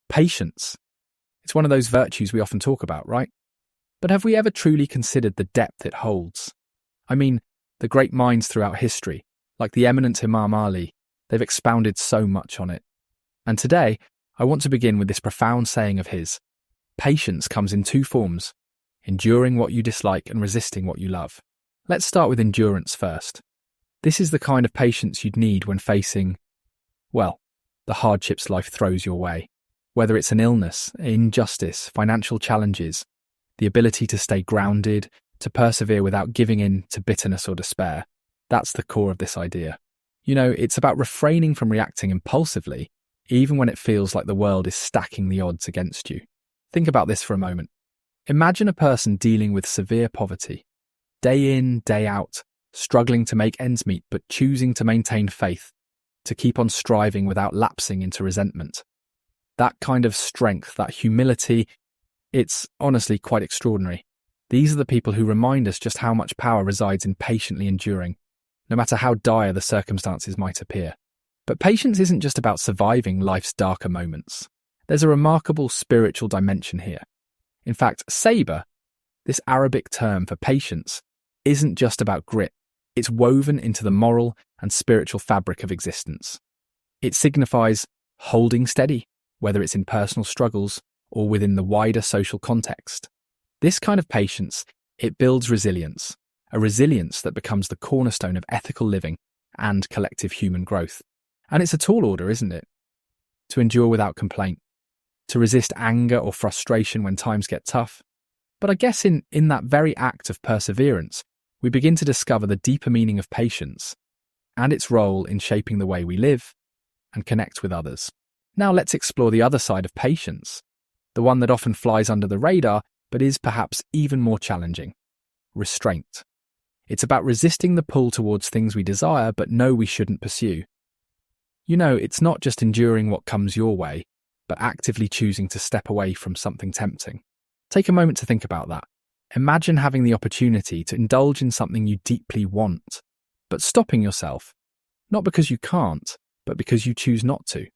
Patience. It's one of those virtues we often talk about, right? But have we ever truly considered the depth it holds? I mean, the great minds throughout history, like the eminent Imam Ali, they've expounded so much on it. And today, I want to begin with this profound saying of his: patience comes in two forms, enduring what you dislike and resisting what you love. Let's start with endurance first. This is the kind of patience you'd need when facing, well, the hardships life throws your way. Whether it's an illness, injustice, financial challenges, the ability to stay grounded, to persevere without giving in to bitterness or despair. That's the core of this idea. It's about refraining from reacting impulsively, even when it feels like the world is stacking the odds against you. Think about this for a moment. Imagine a person dealing with severe poverty, day in, day out, struggling to make ends meet but choosing to maintain faith, to keep on striving without lapsing into resentment. That kind of strength, that humility, it's honestly quite extraordinary. These are the people who remind us just how much power resides in patiently enduring, no matter how dire the circumstances might appear. But patience isn't just about surviving life's darker moments. There's a remarkable spiritual dimension here. In fact, sabr, this Arabic term for patience, isn't just about grit. It's woven into the moral and spiritual fabric of existence. It signifies holding steady, whether it's in personal struggles or within the wider social context. This kind of patience, it builds resilience, a resilience that becomes the cornerstone of ethical living and collective human growth. And it's a tall order, isn't it? To endure without complaint, to resist anger or frustration when times get tough. But I guess in that very act of perseverance, we begin to discover the deeper meaning of patience and its role in shaping the way we live and connect with others. Now let's explore the other side of patience, the one that often flies under the radar but is perhaps even more challenging: restraint. It's about resisting the pull towards things we desire but know we shouldn't pursue. It's not just enduring what comes your way, but actively choosing to step away from something tempting. Take a moment to think about that. Imagine having the opportunity to indulge in something you deeply want, but stopping yourself, not because you can't, but because you choose not to.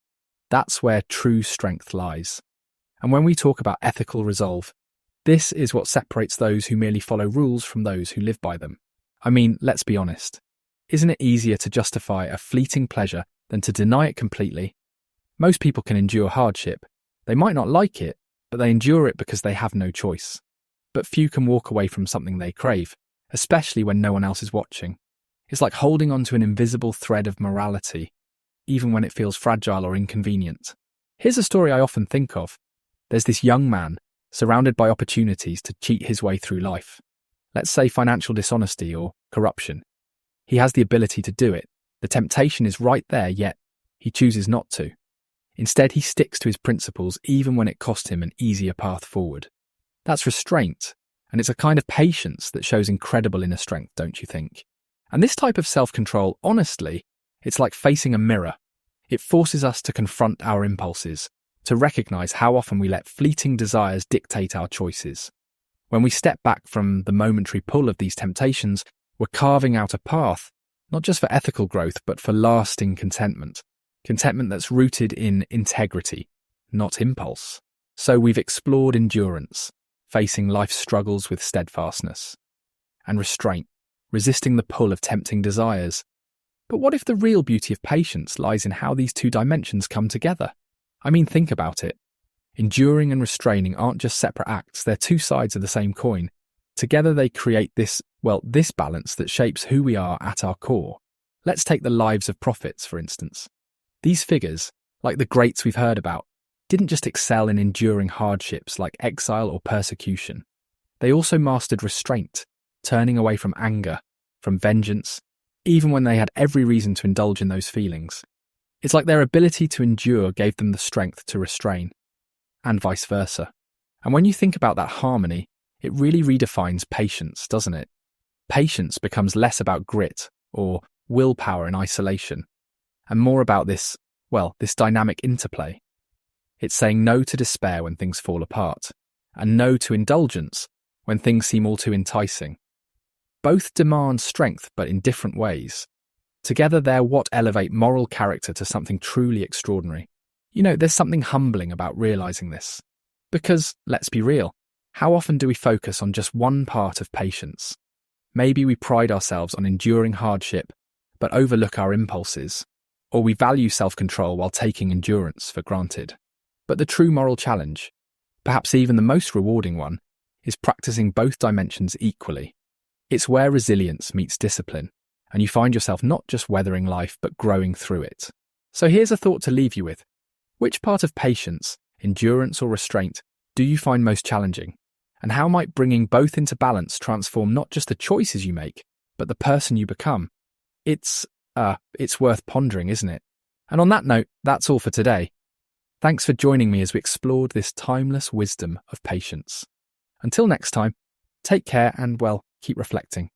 That's where true strength lies. And when we talk about ethical resolve, this is what separates those who merely follow rules from those who live by them. I mean, let's be honest. Isn't it easier to justify a fleeting pleasure than to deny it completely? Most people can endure hardship. They might not like it, but they endure it because they have no choice. But few can walk away from something they crave, especially when no one else is watching. It's like holding on to an invisible thread of morality, even when it feels fragile or inconvenient. Here's a story I often think of. There's this young man, surrounded by opportunities to cheat his way through life. Let's say financial dishonesty or corruption. He has the ability to do it. The temptation is right there, yet he chooses not to. Instead, he sticks to his principles even when it costs him an easier path forward. That's restraint, and it's a kind of patience that shows incredible inner strength, don't you think? And this type of self-control, honestly, it's like facing a mirror. It forces us to confront our impulses, to recognize how often we let fleeting desires dictate our choices. When we step back from the momentary pull of these temptations, we're carving out a path, not just for ethical growth, but for lasting contentment. Contentment that's rooted in integrity, not impulse. So we've explored endurance, facing life's struggles with steadfastness, and restraint, resisting the pull of tempting desires. But what if the real beauty of patience lies in how these two dimensions come together? I mean, think about it. Enduring and restraining aren't just separate acts, they're two sides of the same coin. Together they create this balance that shapes who we are at our core. Let's take the lives of prophets, for instance. These figures, like the greats we've heard about, didn't just excel in enduring hardships like exile or persecution. They also mastered restraint, turning away from anger, from vengeance, even when they had every reason to indulge in those feelings. It's like their ability to endure gave them the strength to restrain, and vice versa. And when you think about that harmony, it really redefines patience, doesn't it? Patience becomes less about grit or willpower in isolation, and more about this dynamic interplay. It's saying no to despair when things fall apart, and no to indulgence when things seem all too enticing. Both demand strength, but in different ways. Together they're what elevate moral character to something truly extraordinary. There's something humbling about realizing this. Because, let's be real, how often do we focus on just one part of patience? Maybe we pride ourselves on enduring hardship, but overlook our impulses, or we value self-control while taking endurance for granted. But the true moral challenge, perhaps even the most rewarding one, is practicing both dimensions equally. It's where resilience meets discipline, and you find yourself not just weathering life but growing through it. So here's a thought to leave you with. Which part of patience, endurance or restraint, do you find most challenging? And how might bringing both into balance transform not just the choices you make, but the person you become? It's worth pondering, isn't it? And on that note, that's all for today. Thanks for joining me as we explored this timeless wisdom of patience. Until next time, take care and, well, keep reflecting.